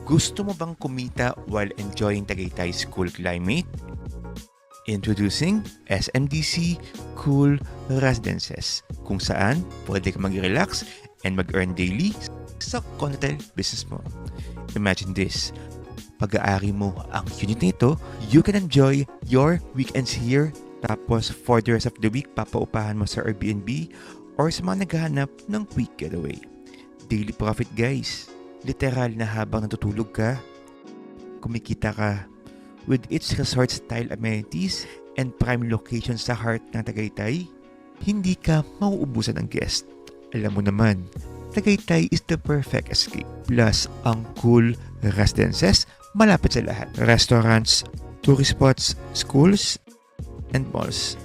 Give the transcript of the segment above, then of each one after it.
Gusto mo bang kumita while enjoying Tagaytay's cool climate? Introducing SMDC Cool Residences, kung saan pwede ka mag-relax and mag-earn daily sa condo business mo. Imagine this, pag-aari mo ang unit nito, you can enjoy your weekends here, tapos for the rest of the week, papaupahan mo sa Airbnb or sa mga naghahanap ng quick getaway. Daily profit guys, literal na habang natutulog ka, kumikita ka. With its resort-style amenities and prime location sa heart ng Tagaytay, hindi ka mauubusan ng guest. Alam mo naman, Tagaytay is the perfect escape. Plus, ang cool residences malapit sa lahat. Restaurants, tourist spots, schools, and malls.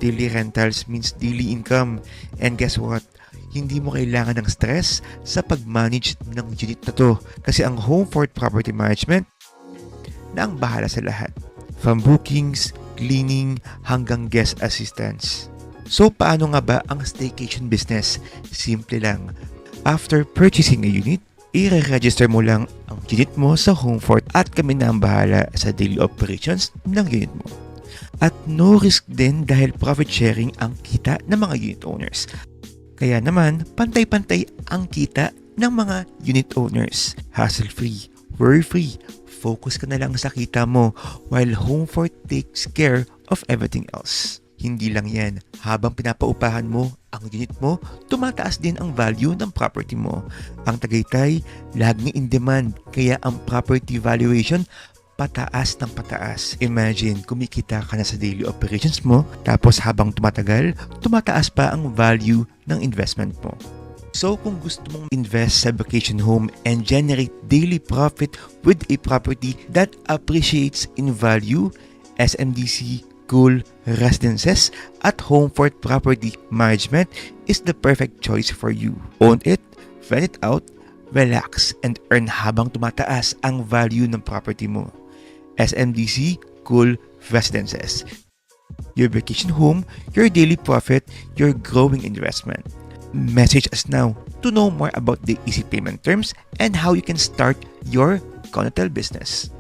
Daily rentals means daily income. And guess what? Hindi mo kailangan ng stress sa pag-manage ng unit na to. Kasi ang Homefort Property Management na ang bahala sa lahat. From bookings, cleaning, hanggang guest assistance. So, paano nga ba ang staycation business? Simple lang. After purchasing a unit, i-register mo lang ang unit mo sa Homefort at kami na ang bahala sa daily operations ng unit mo. At no risk din dahil profit sharing ang kita ng mga unit owners. Kaya naman, pantay-pantay ang kita ng mga unit owners. Hassle-free, worry-free, focus ka na lang sa kita mo while Homefort takes care of everything else. Hindi lang yan, habang pinapaupahan mo ang unit mo, tumataas din ang value ng property mo. Ang Tagaytay, laging in demand, kaya ang property valuation pataas ng pataas. Imagine, kumikita ka na sa daily operations mo, tapos habang tumatagal, tumataas pa ang value ng investment mo. So kung gusto mong invest sa vacation home and generate daily profit with a property that appreciates in value, SMDC Cool Residences at Homefort Property Management is the perfect choice for you. Own it, rent it out, relax, and earn habang tumataas ang value ng property mo. SMDC Cool Residences. Your vacation home, your daily profit, your growing investment. Message us now to know more about the easy payment terms and how you can start your condo business.